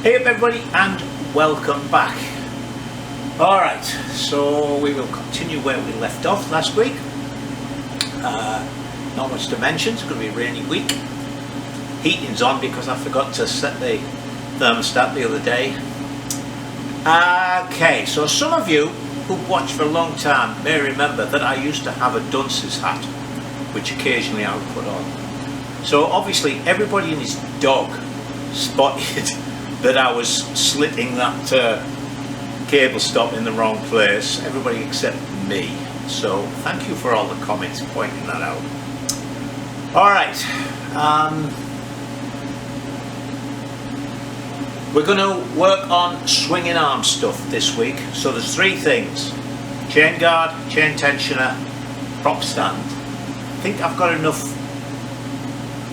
Hey up everybody and welcome back. Alright, so we will continue where we left off last week. Not much to mention, it's going to be a rainy week. Heating's on because I forgot to set the thermostat the other day. Okay, so some of you who've watched for a long time may remember that I used to have a dunce's hat, which occasionally I would put on. So obviously everybody and his dog spotted that I was slitting that cable stop in the wrong place, everybody except me. So thank you for all the comments pointing that out. Alright, we're going to work on swinging arm stuff this week. So there's three things: chain guard, chain tensioner, prop stand. I think I've got enough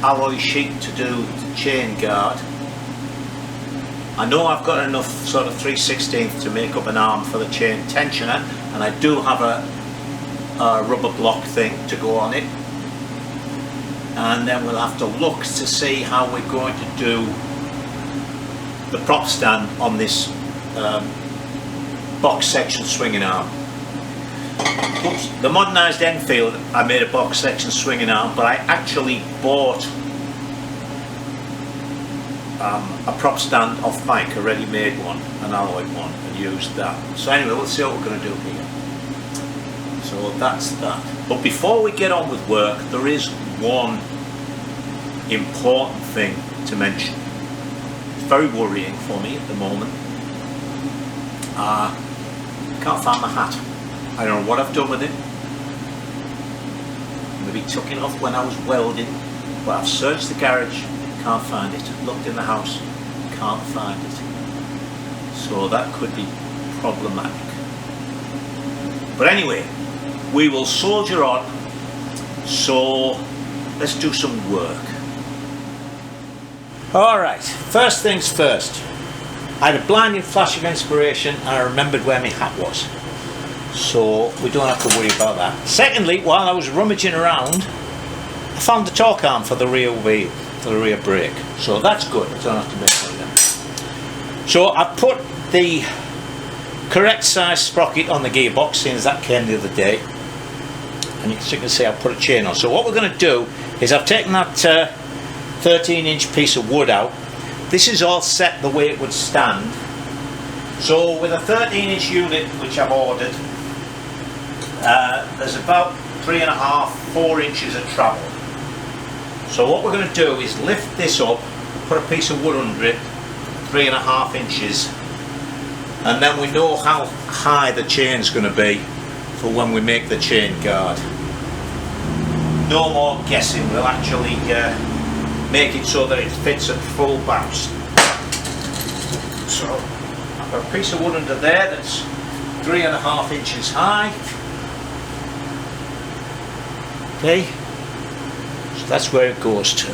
alloy sheet to do the chain guard. I know I've got enough sort of 3/16 to make up an arm for the chain tensioner, and I do have a rubber block thing to go on it. And then we'll have to look to see how we're going to do the prop stand on this box section swinging arm. Oops. The modernised Enfield, I made a box section swinging arm, but I actually bought a prop stand off Mike, a ready-made one, an alloy one, and used that. So anyway, we'll see what we're going to do here. So that's that. But before we get on with work, there is one important thing to mention. It's very worrying for me at the moment. Can't find my hat. I don't know what I've done with it. Maybe took it off when I was welding, but I've searched the garage. Can't find it. Looked in the house, can't find it. So that could be problematic. But anyway, we will soldier on. So let's do some work. Alright, first things first. I had a blinding flash of inspiration and I remembered where my hat was. So we don't have to worry about that. Secondly, while I was rummaging around, I found the torque arm for the rear wheel. The rear brake, so that's good. I don't have to make one of them. So I put the correct size sprocket on the gearbox, since that came the other day, and as you can see I put a chain on. So what we're going to do is I've taken that 13-inch piece of wood out. This is all set the way it would stand. So with a 13-inch unit which I've ordered, there's about 3.5–4 inches of travel. So what we're going to do is lift this up, put a piece of wood under it, 3.5 inches, and then we know how high the chain's going to be for when we make the chain guard. No more guessing, we'll actually make it so that it fits at full bounce. So I've got a piece of wood under there that's 3.5 inches high. Okay. So that's where it goes to,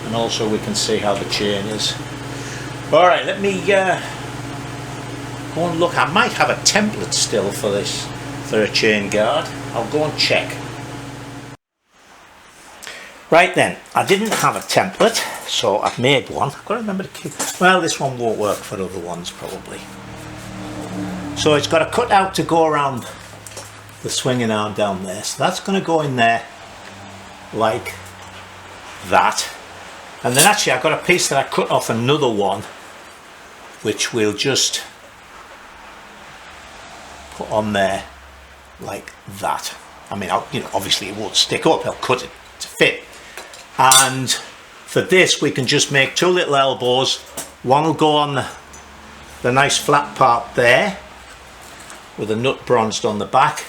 and also we can see how the chain is. Alright, let me go and look. I might have a template still for this, for a chain guard. I'll go and check. Right then, I didn't have a template, so I've made one. I've got to remember to keep, well, this one won't work for other ones probably. So it's got a cutout to go around the swinging arm down there, so that's going to go in there like that. And then actually I've got a piece that I cut off another one which we'll just put on there like that. I mean, obviously it won't stick up, I'll cut it to fit. And for this we can just make two little elbows. One will go on the nice flat part there with a nut bronzed on the back,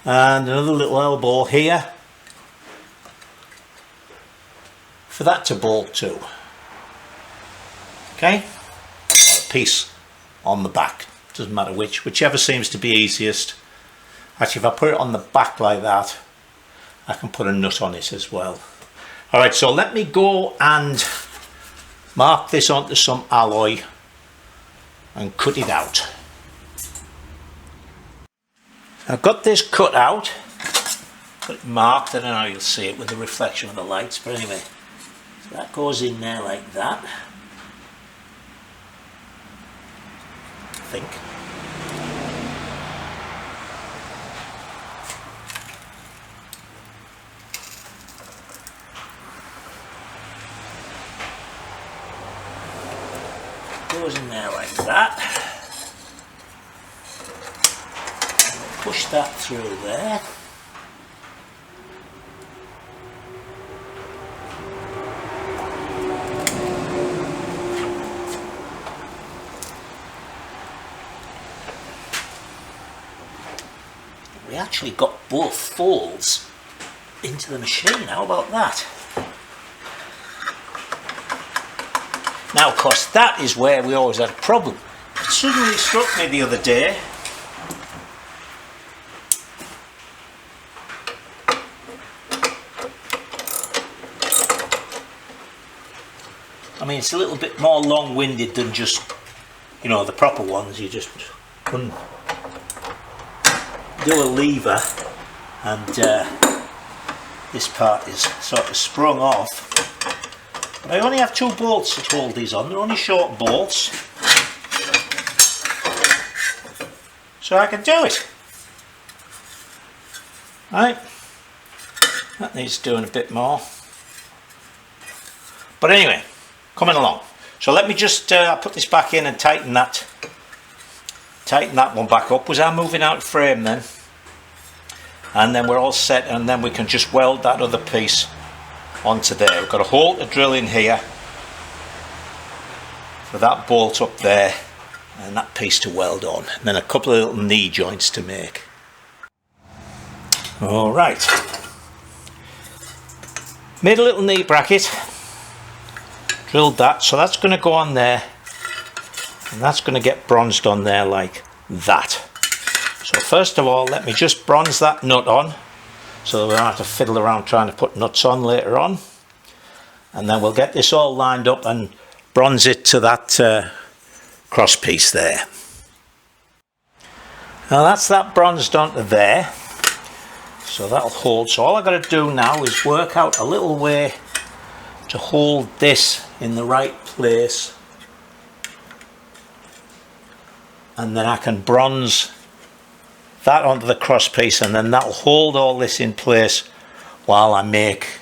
and another little elbow here for that to bolt to. Okay, a piece on the back, doesn't matter whichever seems to be easiest. Actually, if I put it on the back like that, I can put a nut on it as well. Alright, so let me go and mark this onto some alloy and cut it out. I've got this cut out, got it marked. I don't know how you'll see it with the reflection of the lights, but anyway, That goes in there like that, I think. Goes in there like that. Push that through there. We actually got both folds into the machine. How about that? Now, of course, that is where we always had a problem. It suddenly struck me the other day. I mean, it's a little bit more long-winded than just, you know, the proper ones. You just do a lever and this part is sort of sprung off. But I only have 2 bolts to hold these on. They're only short bolts, so I can do it. Right, that needs doing a bit more. But anyway, coming along. So let me just put this back in and tighten that one back up. Was I moving out of frame then? And then we're all set, and then we can just weld that other piece onto there. We've got a hole to drill in here for that bolt up there, and that piece to weld on, and then a couple of little knee joints to make. Alright, made a little knee bracket, drilled that, so that's going to go on there, and that's going to get bronzed on there like that. So first of all, let me just bronze that nut on, so we don't have to fiddle around trying to put nuts on later on. And then we'll get this all lined up and bronze it to that cross piece there. Now that's that bronzed onto there, so that'll hold. So all I've got to do now is work out a little way to hold this in the right place, and then I can bronze that onto the cross piece, and then that'll hold all this in place while I make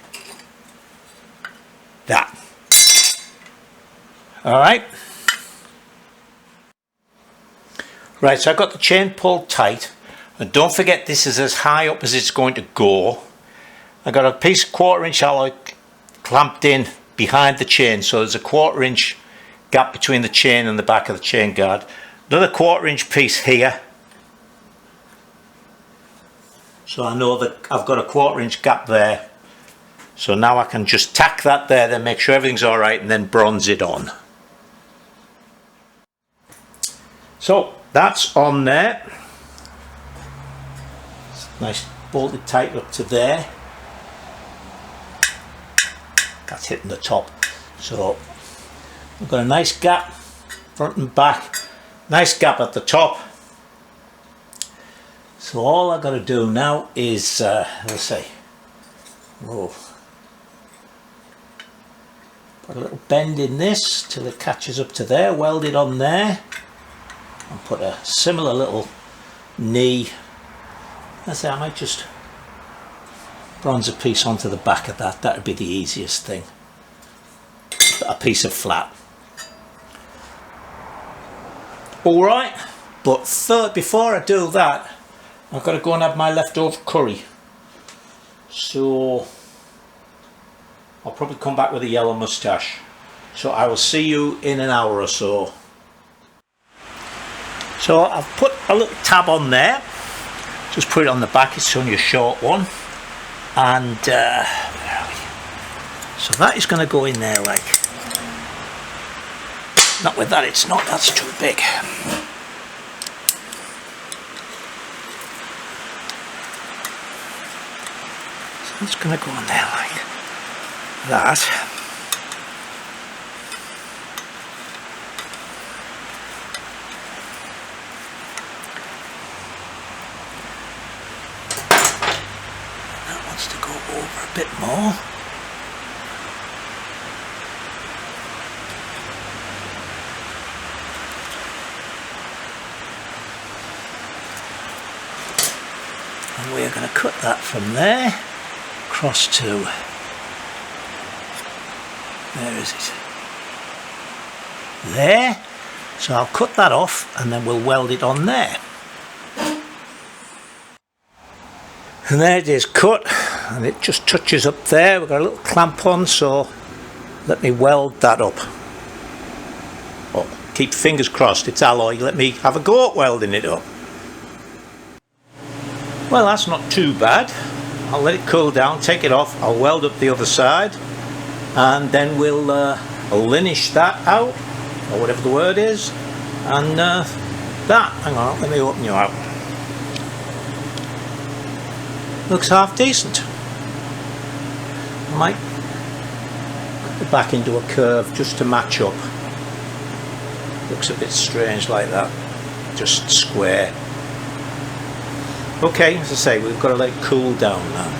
that. Alright. Right, so I've got the chain pulled tight, and don't forget this is as high up as it's going to go. I've got a piece of 1/4 inch alloy clamped in behind the chain, so there's a 1/4 inch gap between the chain and the back of the chain guard. Another 1/4 inch piece here, so I know that I've got a 1/4 inch gap there. So now I can just tack that there, then make sure everything's alright, and then bronze it on. So that's on there. It's nice, bolted tight up to there. That's hitting the top. So we've got a nice gap, front and back. Nice gap at the top. So all I've got to do now is, let's see, put a little bend in this till it catches up to there, weld it on there, and put a similar little knee. Let's say I might just bronze a piece onto the back of that. That would be the easiest thing. A piece of flat. Alright, but before I do that, I've got to go and have my leftover curry. So I'll probably come back with a yellow moustache. So I will see you in an hour or so. So I've put a little tab on there. Just put it on the back, it's only a short one. And so that is going to go in there like, not with that, it's not, that's too big. So it's going to go in there like that. That wants to go over a bit more. And we're going to cut that from there across to, where is it? There. So I'll cut that off and then we'll weld it on there. And there it is cut, and it just touches up there. We've got a little clamp on, so let me weld that up. Oh, keep fingers crossed, it's alloy. Let me have a go at welding it up. Well, that's not too bad. I'll let it cool down, take it off, I'll weld up the other side, and then we'll linish that out, or whatever the word is, and that, hang on, let me open you out. Looks half decent. I might cut it back into a curve just to match up. Looks a bit strange like that, just square. Okay, as I say, we've got to let it cool down now.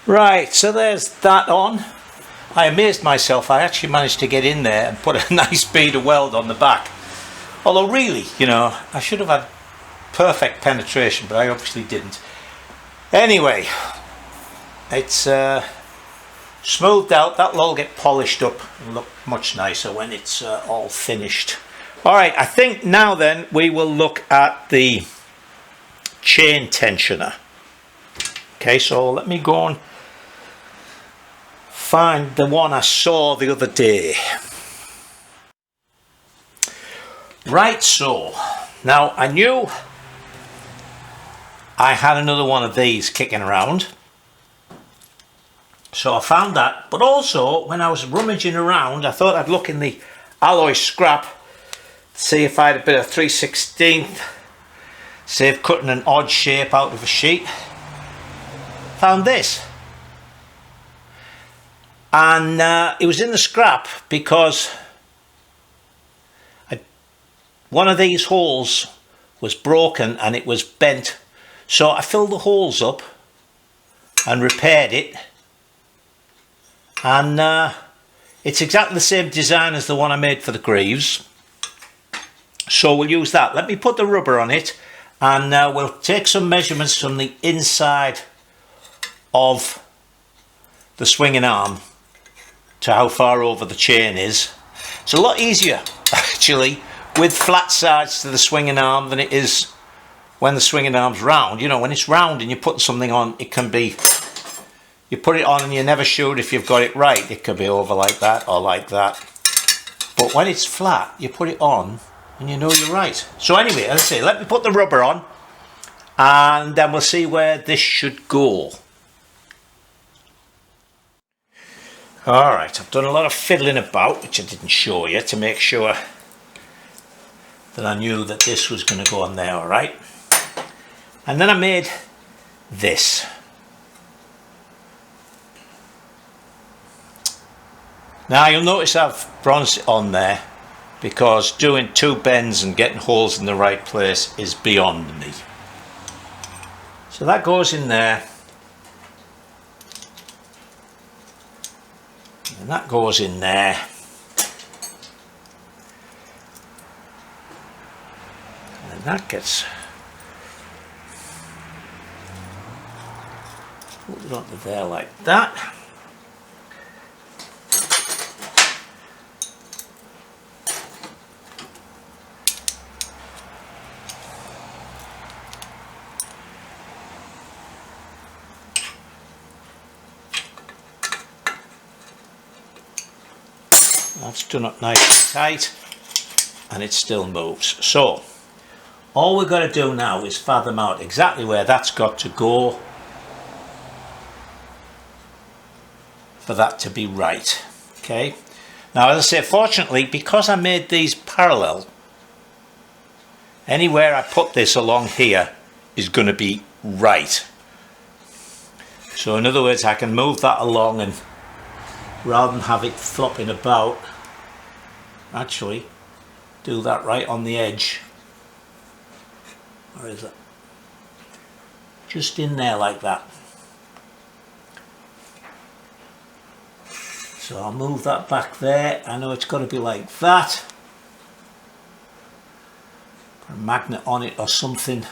Right, so there's that on. I amazed myself, I actually managed to get in there and put a nice bead of weld on the back. Although really, you know, I should have had perfect penetration, but I obviously didn't. Anyway, it's smoothed out. That'll all get polished up and look much nicer when it's all finished. Alright, I think now then we will look at the chain tensioner. Okay, so let me go and find the one I saw the other day. Right, so now I knew I had another one of these kicking around, so I found that. But also when I was rummaging around, I thought I'd look in the alloy scrap, see if I had a bit of 3/16, save cutting an odd shape out of a sheet. Found this, and it was in the scrap because one of these holes was broken and it was bent. So I filled the holes up and repaired it, and it's exactly the same design as the one I made for the Greaves, so we'll use that. Let me put the rubber on it, and we'll take some measurements from the inside of the swinging arm to how far over the chain is. It's a lot easier actually with flat sides to the swinging arm than it is when the swinging arm's round. You know, when it's round and you're putting something on, it can be, you put it on and you're never sure if you've got it right. It could be over like that or like that. But when it's flat, you put it on and you know you're right. So anyway, as I say, let me put the rubber on and then we'll see where this should go. Alright, I've done a lot of fiddling about, which I didn't show you, to make sure that I knew that this was going to go on there, alright? And then I made this. Now you'll notice I've bronzed it on there because doing two bends and getting holes in the right place is beyond me. So that goes in there. And that goes in there. And that gets put it onto there like that. That's done up nice and tight, and it still moves. So all we've got to do now is fathom out exactly where that's got to go for that to be right. Okay, now as I say, fortunately, because I made these parallel, anywhere I put this along here is going to be right. So in other words, I can move that along and rather than have it flopping about, actually do that right on the edge. Where is it? Just in there like that. So I'll move that back there. I know it's got to be like that. Put a magnet on it or something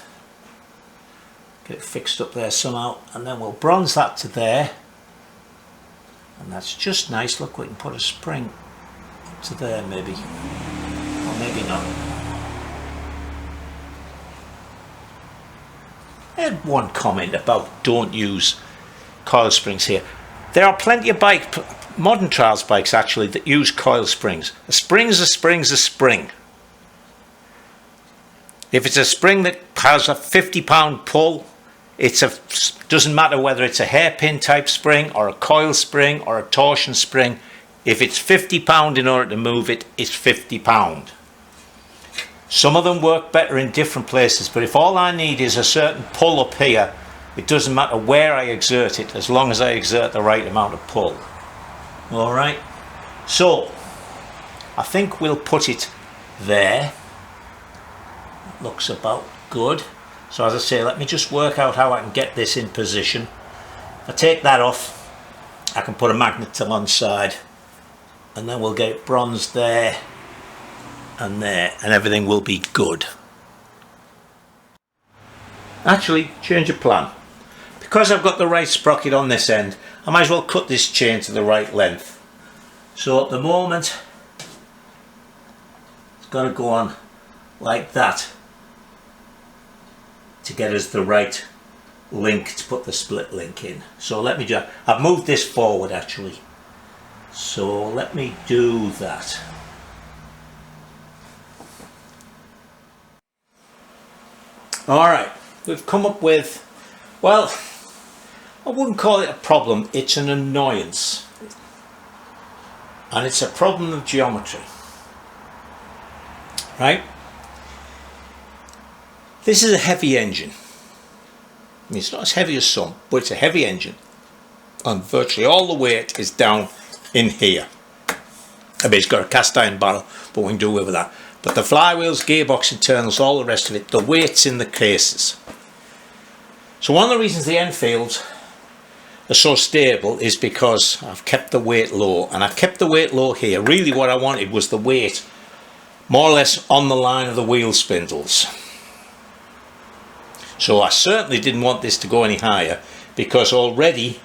Get it fixed up there somehow, and then we'll bronze that to there, and that's just nice. Look, we can put a spring to there maybe, or maybe not. I had one comment about don't use coil springs here. There are plenty of modern trials bikes actually that use coil springs. A spring's a spring's a spring. If it's a spring that has a 50-pound pull, doesn't matter whether it's a hairpin type spring or a coil spring or a torsion spring. If it's 50-pound in order to move it, it's 50-pound. Some of them work better in different places, but if all I need is a certain pull up here, it doesn't matter where I exert it, as long as I exert the right amount of pull. Alright, so I think we'll put it there. Looks about good. So as I say, let me just work out how I can get this in position. If I take that off, I can put a magnet to one side, and then we'll get it bronzed there, and everything will be good. Actually, change of plan. Because I've got the right sprocket on this end, I might as well cut this chain to the right length. So at the moment, it's got to go on like that to get us the right link to put the split link in. So let me just, I've moved this forward actually. So let me do that. Alright, we've come up with, well, I wouldn't call it a problem, it's an annoyance. And it's a problem of geometry. Right? This is a heavy engine. I mean, it's not as heavy as some, but it's a heavy engine. And virtually all the weight is down in here. I mean, it's got a cast iron barrel, but we can do away with that. But the flywheels, gearbox internals, all the rest of it, the weight's in the cases. So one of the reasons the Enfields are so stable is because I've kept the weight low, and I've kept the weight low here. Really what I wanted was the weight more or less on the line of the wheel spindles. So I certainly didn't want this to go any higher, because already,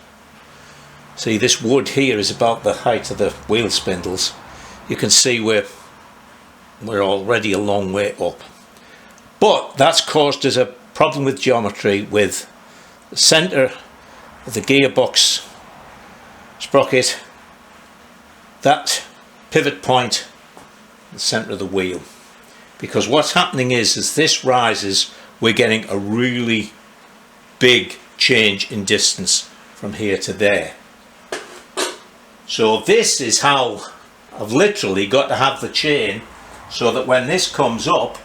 see, this wood here is about the height of the wheel spindles. You can see we're already a long way up. But that's caused us a problem with geometry with the centre of the gearbox sprocket, that pivot point, the centre of the wheel. Because what's happening is as this rises, we're getting a really big change in distance from here to there. So this is how I've literally got to have the chain so that when this comes up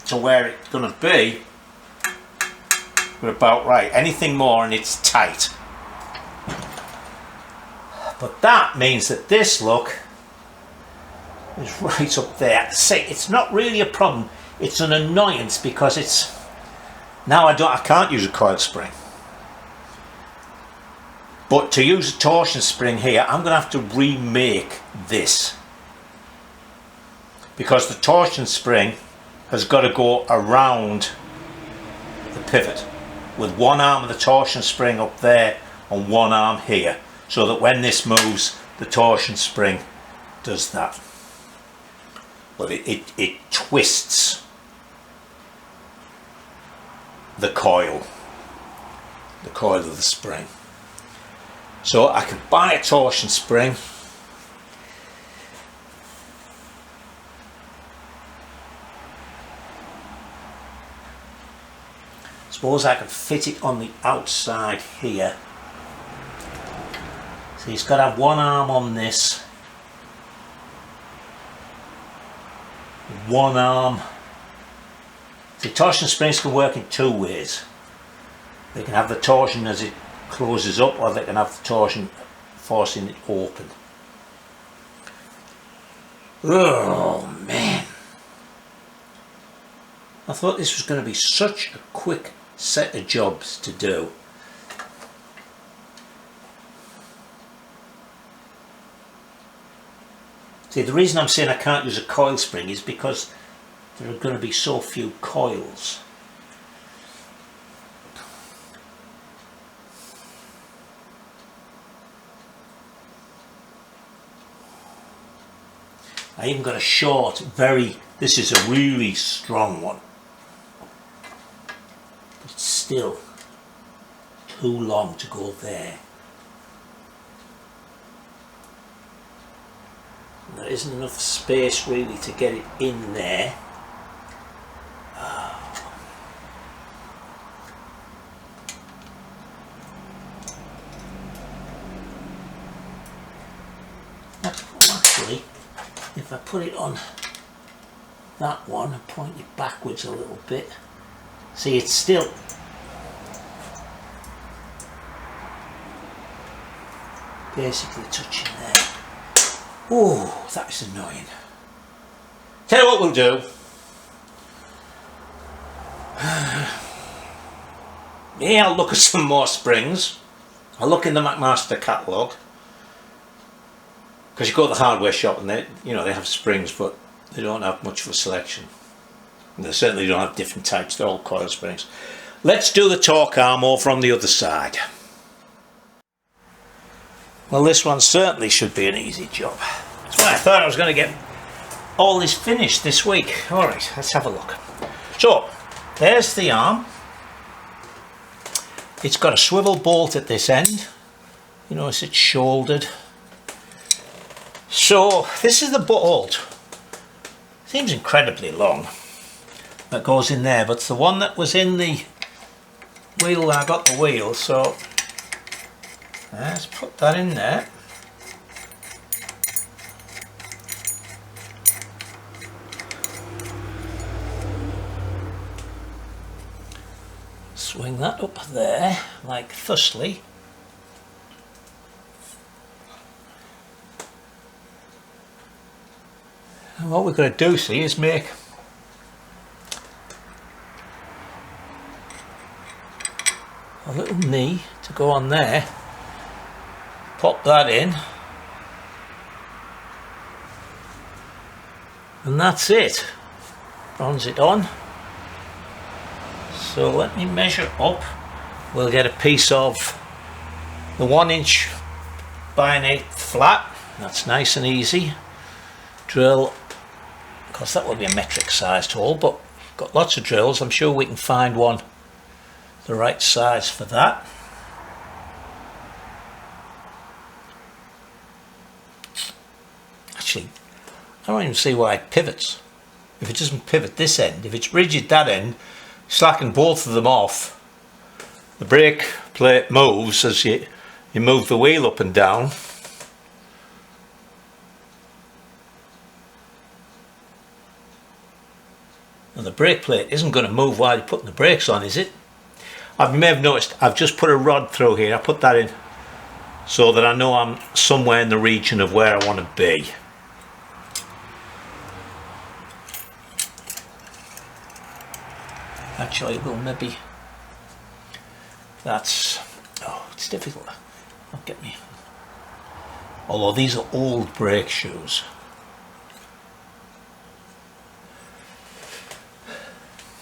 to where it's going to be, we're about right. Anything more and it's tight. But that means that this, look, is right up there. See, it's not really a problem. It's an annoyance because it's, now I can't use a coil spring. But to use a torsion spring here, I'm going to have to remake this. Because the torsion spring has got to go around the pivot with one arm of the torsion spring up there and one arm here, so that when this moves, the torsion spring does that. Well, it twists the coil of the spring. So I can buy a torsion spring. Suppose I can fit it on the outside here. So it's got to have one arm on this, one arm. The torsion springs can work in two ways. They can have the torsion as it closes up, or they can have the torsion forcing it open. Oh man, I thought this was going to be such a quick set of jobs to do. See, the reason I'm saying I can't use a coil spring is because there are going to be so few coils. I even got a short, this is a really strong one. It's still too long to go there. And there isn't enough space really to get it in there. Actually, if I put it on that one and point it backwards a little bit, see, it's still basically touching there. Oh, that is annoying. Tell you what we'll do. Yeah, I'll look at some more springs. I'll look in the McMaster catalogue, because you go to the hardware shop and they have springs, but they don't have much of a selection. And they certainly don't have different types. They're all coil springs. Let's do the torque arm over on the other side. Well, this one certainly should be an easy job. That's why I thought I was going to get all this finished this week. Alright, let's have a look. So, there's the arm. It's got a swivel bolt at this end. You notice it's shouldered. So, this is the bolt. Seems incredibly long. That goes in there, but it's the one that was in the wheel when I got the wheel, so let's put that in there. Swing that up there, like thusly. And what we're going to do, see, is make a little knee to go on there. Pop that in, and that's it. Bronze it on. So let me measure up. We'll get a piece of the 1 inch by 1/8 flat. That's nice and easy. Drill, of course that will be a metric sized hole, but got lots of drills. I'm sure we can find one the right size for that. Actually, I don't even see why it pivots. If it doesn't pivot this end, if it's rigid that end, slacken both of them off. The brake plate moves as you move the wheel up and down. And the brake plate isn't going to move while you're putting the brakes on, is it? You may have noticed I've just put a rod through here. I put that in so that I know I'm somewhere in the region of where I want to be. Actually, well, maybe that's, oh, it's difficult. Don't get me. Although these are old brake shoes.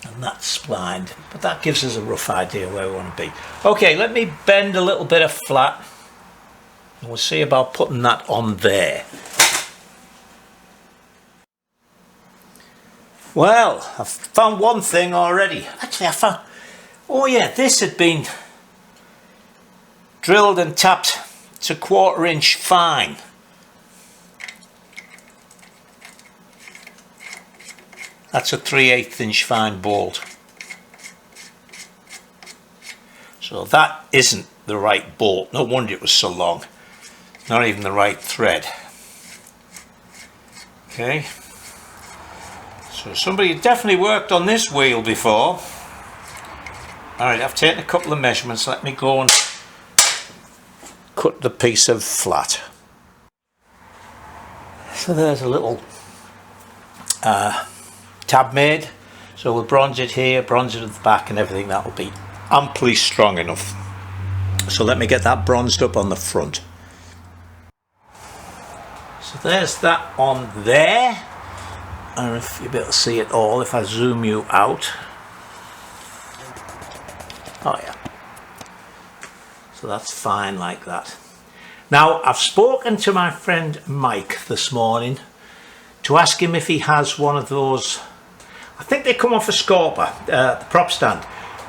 And that's splined, but that gives us a rough idea where we want to be. Okay, let me bend a little bit of flat, and we'll see about putting that on there. Well, I've found one thing already. Actually, I found, oh yeah, this had been drilled and tapped to 1/4 inch fine. That's a 3/8 inch fine bolt. So that isn't the right bolt. No wonder it was so long. Not even the right thread. Okay. So somebody definitely worked on this wheel before. Alright, I've taken a couple of measurements. Let me go and cut the piece of flat. So there's a little tab made. So we'll bronze it here, bronze it at the back, and everything. That will be amply strong enough. So let me get that bronzed up on the front. So there's that on there. I don't know if you'll be able to see it all if I zoom you out. Oh yeah. So that's fine like that. Now I've spoken to my friend Mike this morning to ask him if he has one of those. I think they come off a Scorpa, the prop stand,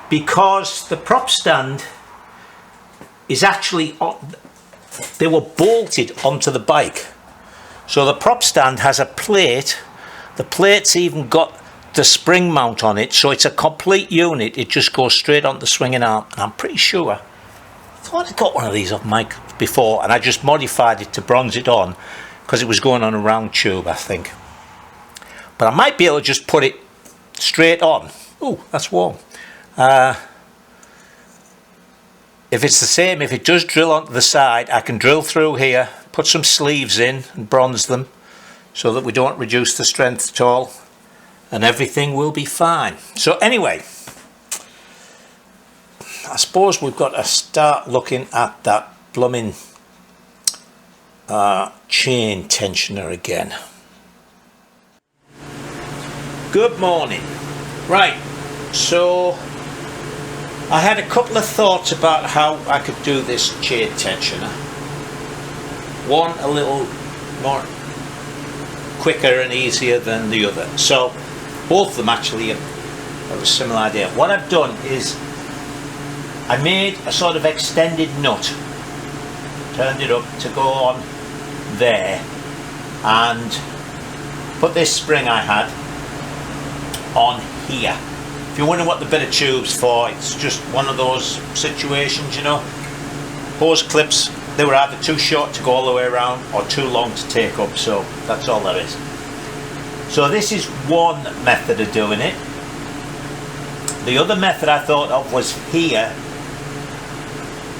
because the prop stand is actually they were bolted onto the bike. So the prop stand has a plate. The plate's even got the spring mount on it, so it's a complete unit. It just goes straight on the swinging arm. And I'm pretty sure, I thought I got one of these off Mike before, and I just modified it to bronze it on because it was going on a round tube, I think. But I might be able to just put it straight on. Oh, that's warm. If it's the same, if it does drill onto the side, I can drill through here, put some sleeves in and bronze them so that we don't reduce the strength at all, and everything will be fine. So anyway, I suppose we've got to start looking at that blooming chain tensioner again. Good morning. Right, so I had a couple of thoughts about how I could do this chain tensioner. One a little more quicker and easier than the other. So both of them actually have a similar idea. What I've done is I made a sort of extended nut, turned it up to go on there, and put this spring I had on here. If you're wondering what the bit of tube's for, it's just one of those situations, you know. Hose clips, they were either too short to go all the way around or too long to take up, so that's all there is. So this is one method of doing it. The other method I thought of was here,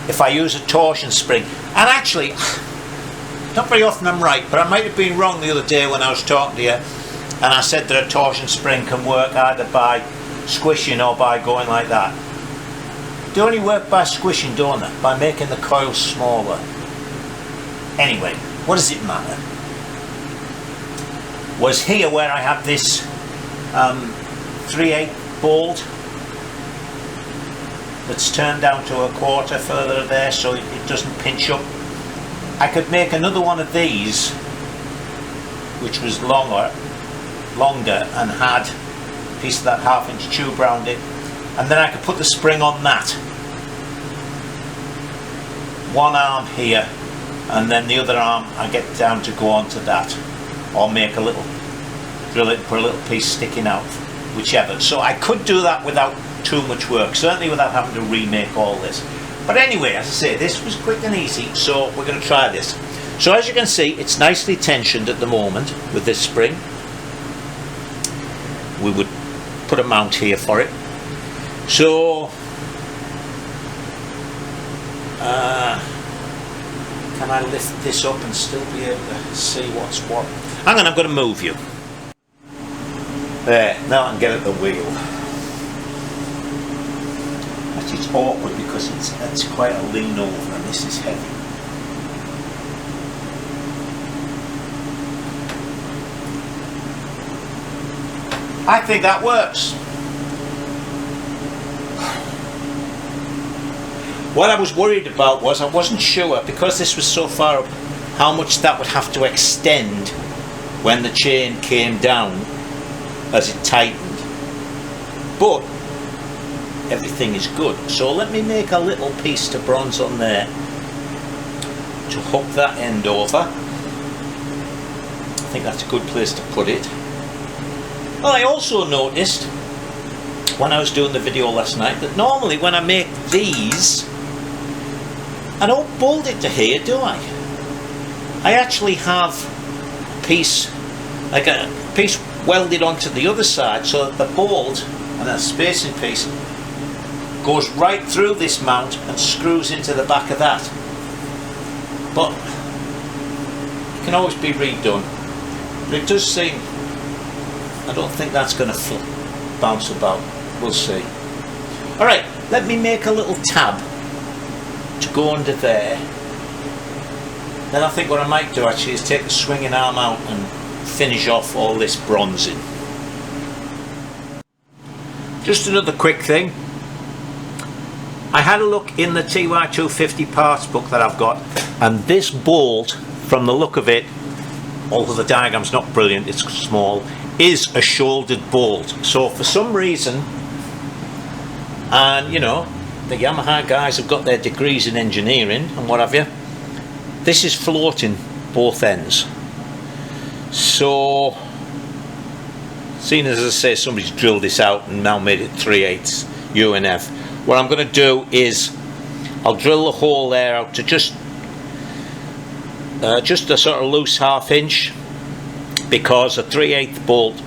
if I use a torsion spring. And actually, not very often I'm right, but I might have been wrong the other day when I was talking to you, and I said that a torsion spring can work either by squishing or by going like that. They only work by squishing, don't they? By making the coil smaller. Anyway, what does it matter? Was here where I have this 3/8 bolt that's turned down to a quarter further there so it doesn't pinch up. I could make another one of these which was longer and had a piece of that 1/2 inch tube around it, and then I could put the spring on that. One arm here, and then the other arm I get down to go onto that, or make a little, drill it and put a little piece sticking out, whichever. So I could do that without too much work, certainly without having to remake all this. But anyway, as I say, this was quick and easy, so we're going to try this. So as you can see, it's nicely tensioned at the moment with this spring. We would put a mount here for it. So can I lift this up and still be able to see what's what? Hang on, I'm going to move you. There, now I can get at the wheel. Actually, it's awkward because it's quite a lean over and this is heavy. I think that works. What I was worried about was I wasn't sure, because this was so far up, how much that would have to extend when the chain came down as it tightened. But everything is good. So let me make a little piece to bronze on there to hook that end over. I think that's a good place to put it. Well, I also noticed when I was doing the video last night that normally when I make these, I don't bolt it to here, do I? I actually have a piece, like a piece welded onto the other side, so that the bolt and that spacing piece goes right through this mount and screws into the back of that. But it can always be redone. But it does seem, I don't think that's going to bounce about. We'll see. Alright, let me make a little tab to go under there. Then I think what I might do actually is take the swinging arm out and finish off all this bronzing. Just another quick thing. I had a look in the TY250 parts book that I've got, and this bolt, from the look of it, although the diagram's not brilliant, it's small, is a shouldered bolt. So for some reason, and you know, the Yamaha guys have got their degrees in engineering and what have you, this is floating both ends. So, seeing as I say somebody's drilled this out and now made it 3/8 UNF, what I'm going to do is I'll drill the hole there out to just a sort of loose 1/2 inch, because a 3/8 bolt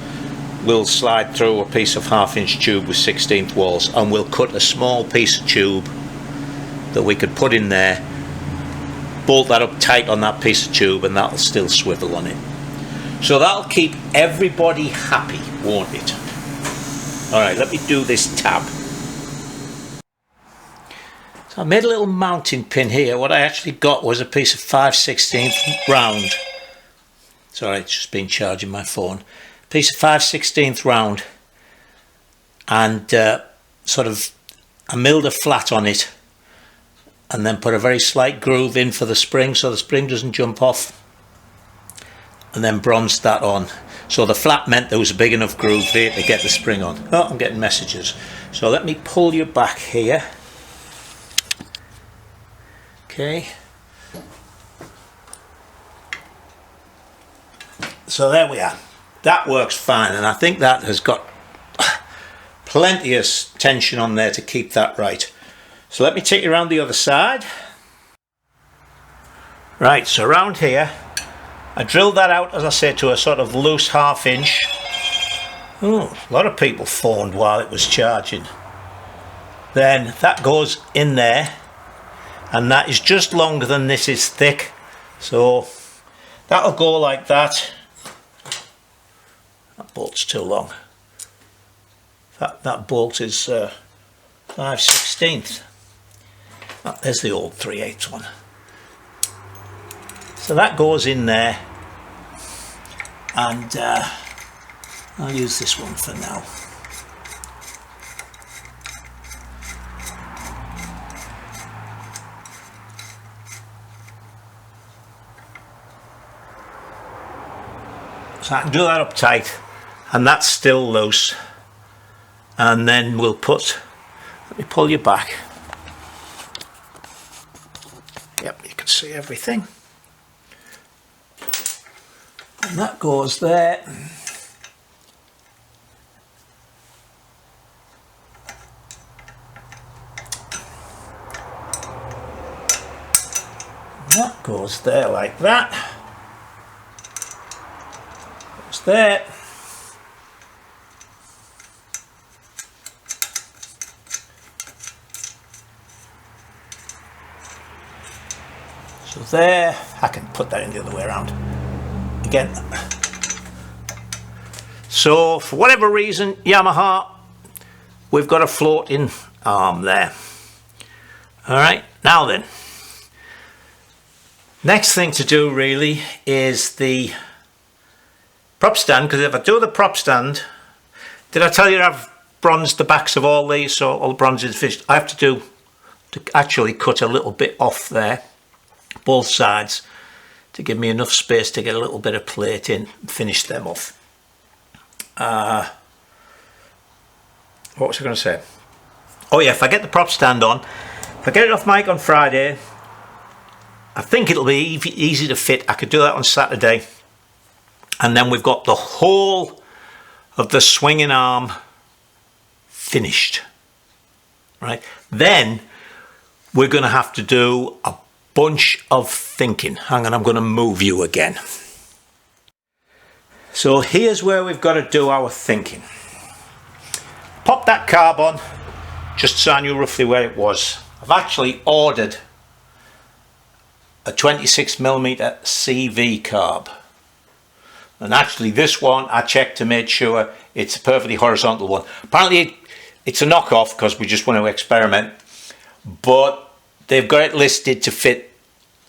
will slide through a piece of 1/2 inch tube with 1/16 walls, and we'll cut a small piece of tube that we could put in there, bolt that up tight on that piece of tube, and that'll still swivel on it. So that'll keep everybody happy, won't it? Alright, let me do this tab. So I made a little mounting pin here. What I actually got was a piece of 5/16 round. Sorry, it's just been charging my phone. Piece of 5/16 round, and sort of I milled a flat on it, and then put a very slight groove in for the spring so the spring doesn't jump off, and then bronzed that on. So the flat meant there was a big enough groove here to get the spring on. Oh, I'm getting messages. So let me pull you back here. Okay. So there we are. That works fine, and I think that has got plenty of tension on there to keep that right. So let me take you around the other side. Right, so around here, I drilled that out, as I say, to a sort of loose 1/2 inch. Oh, a lot of people phoned while it was charging. Then that goes in there, and that is just longer than this is thick. So that'll go like that. That bolt's too long. That bolt is 5/16. Oh, there's the old 3/8 one. So that goes in there, and I'll use this one for now. So I can do that up tight, and that's still loose, and then we'll put, let me pull you back. Yep, you can see everything. And that goes there. And that goes there like that. Goes there. So there, I can put that in the other way around. Again. So for whatever reason, Yamaha, we've got a floating arm there. Alright, now then. Next thing to do really is the prop stand, because if I do the prop stand, did I tell you I've bronzed the backs of all these, so all the bronze is finished? I have to actually cut a little bit off there, both sides, to give me enough space to get a little bit of plate in and finish them off. What was I going to say? Oh yeah, if I get the prop stand on, if I get it off mic on Friday, I think it'll be easy to fit. I could do that on Saturday, and then we've got the whole of the swinging arm finished. Right, then we're going to have to do a bunch of thinking. Hang on, I'm going to move you again. So here's where we've got to do our thinking. Pop that carb on, just so I knew roughly where it was. I've actually ordered a 26mm CV carb, and actually this one I checked to make sure it's a perfectly horizontal one. Apparently it's a knockoff because we just want to experiment, but they've got it listed to fit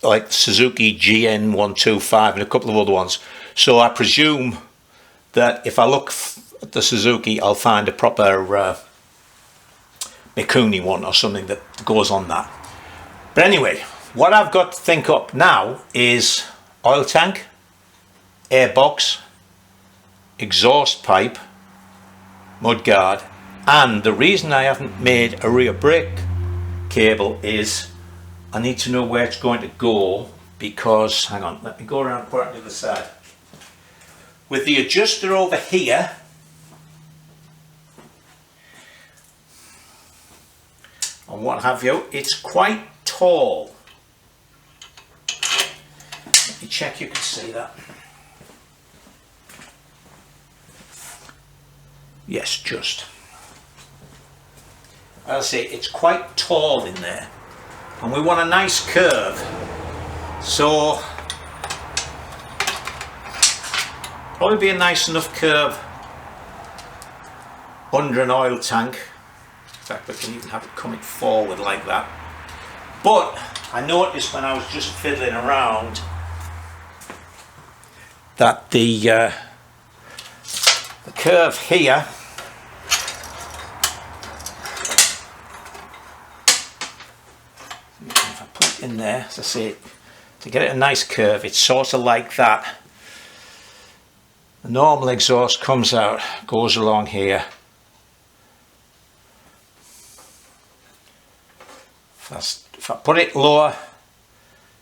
like Suzuki GN125 and a couple of other ones. So I presume that if I look at the Suzuki, I'll find a proper Mikuni one or something that goes on that. But anyway, what I've got to think up now is oil tank, airbox, exhaust pipe, mudguard, and the reason I haven't made a rear brake cable is I need to know where it's going to go, because, hang on, let me go around and put it on the other side. With the adjuster over here, and what have you, it's quite tall. Let me check you can see that. Yes, just. I'll say it's quite tall in there, and we want a nice curve, so probably be a nice enough curve under an oil tank. In fact, we can even have it coming forward like that. But I noticed when I was just fiddling around that the curve here if I put it in there, as I say, to get it a nice curve, it's sort of like that. The normal exhaust comes out, goes along here. If I put it lower,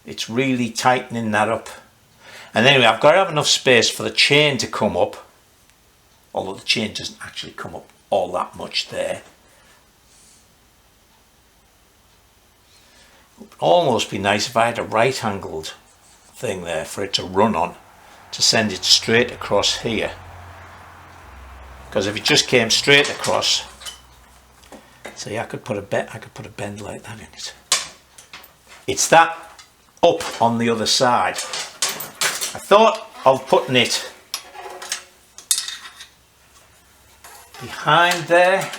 it's really tightening that up. And anyway, I've got to have enough space for the chain to come up, although the chain doesn't actually come up all that much there. It would almost be nice if I had a right angled thing there for it to run on, to send it straight across here. Because if it just came straight across, see, I could put a bend like that in it. It's that up on the other side. I thought of putting it behind there.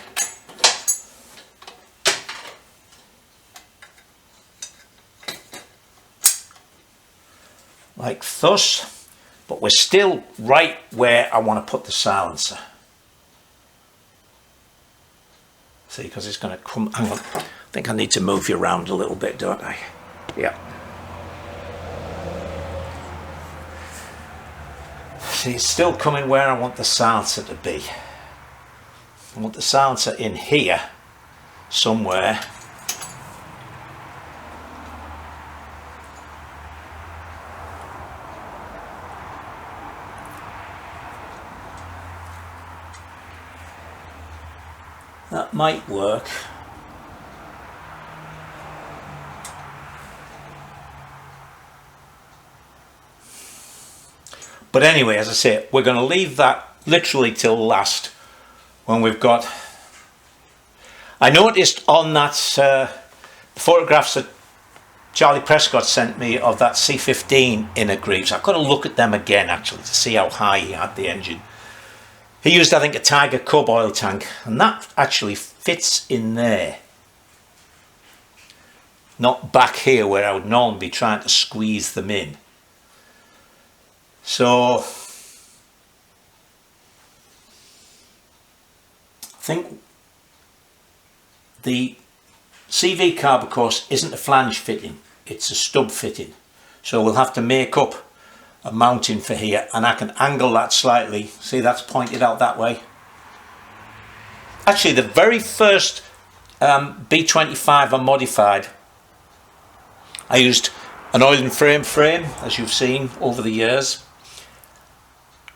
Like thus, but we're still right where I want to put the silencer. See, because it's going to come, hang on, I think I need to move you around a little bit, don't I? Yeah. See, it's still coming where I want the silencer to be. I want the silencer in here, somewhere. That might work. But anyway, as I say, we're going to leave that literally till last, when we've got... I noticed on that photographs that Charlie Prescott sent me of that C15 inner greaves, I've got to look at them again actually to see how high he had the engine. He used, I think, a Tiger Cub oil tank, and that actually fits in there. Not back here where I would normally be trying to squeeze them in. So, I think the CV carb, of course, isn't a flange fitting, it's a stub fitting. So we'll have to make up a mounting for here, and I can angle that slightly. See, that's pointed out that way. Actually, the very first B25 I modified, I used an oil and frame, as you've seen over the years,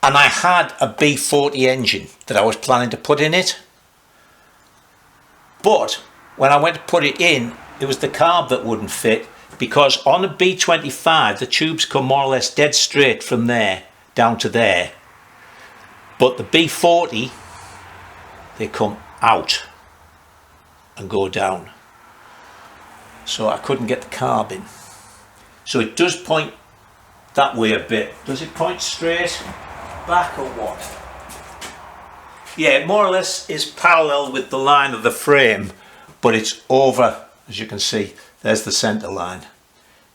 and I had a B40 engine that I was planning to put in it, but when I went to put it in, it was the carb that wouldn't fit, because on a B25 the tubes come more or less dead straight from there down to there, but the B40 they come out and go down, so I couldn't get the carb in. So it does point that way a bit. Does it point straight back or what? Yeah, it more or less is parallel with the line of the frame, but it's over, as you can see, there's the centre line.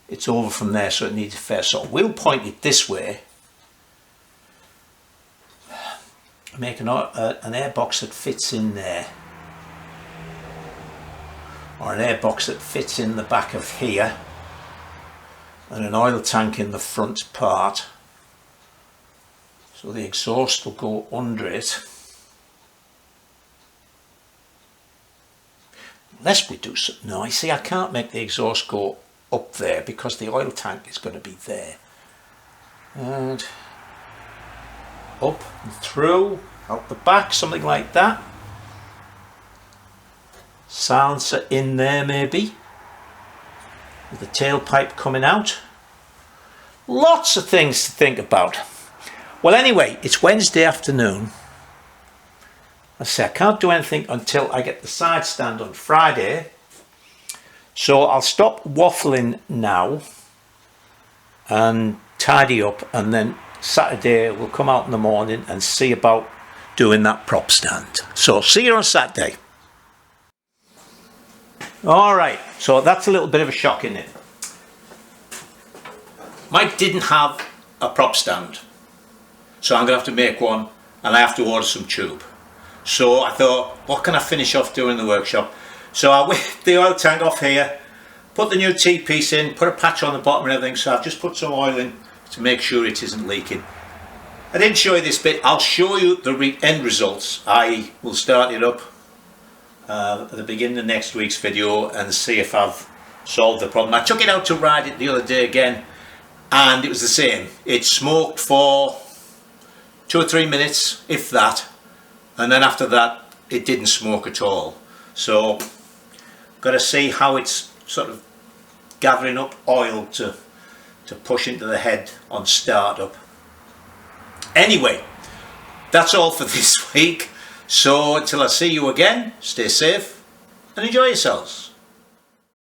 It's over from there, so it needs a fair. So we'll point it this way. Make an airbox that fits in there. Or an airbox that fits in the back of here. And an oil tank in the front part. So the exhaust will go under it. Unless we do something. No, you see, I can't make the exhaust go up there because the oil tank is going to be there. And up and through, out the back, something like that. Silencer in there maybe, with the tailpipe coming out. Lots of things to think about. Well, anyway, it's Wednesday afternoon. I say I can't do anything until I get the side stand on Friday. So I'll stop waffling now and tidy up, and then Saturday we'll come out in the morning and see about doing that prop stand. So see you on Saturday. Alright, so that's a little bit of a shock in it. Mike didn't have a prop stand, so I'm going to have to make one, and I have to order some tube. So I thought, what can I finish off doing in the workshop? So I whipped the oil tank off here, put the new T-piece in, put a patch on the bottom and everything, so I've just put some oil in to make sure it isn't leaking. I didn't show you this bit. I'll show you the end results. I will start it up at the beginning of next week's video and see if I've solved the problem. I took it out to ride it the other day again, and it was the same. It smoked for 2 or 3 minutes, if that, and then after that it didn't smoke at all. So got to see how it's sort of gathering up oil to push into the head on startup. Anyway, that's all for this week. So until I see you again, stay safe and enjoy yourselves.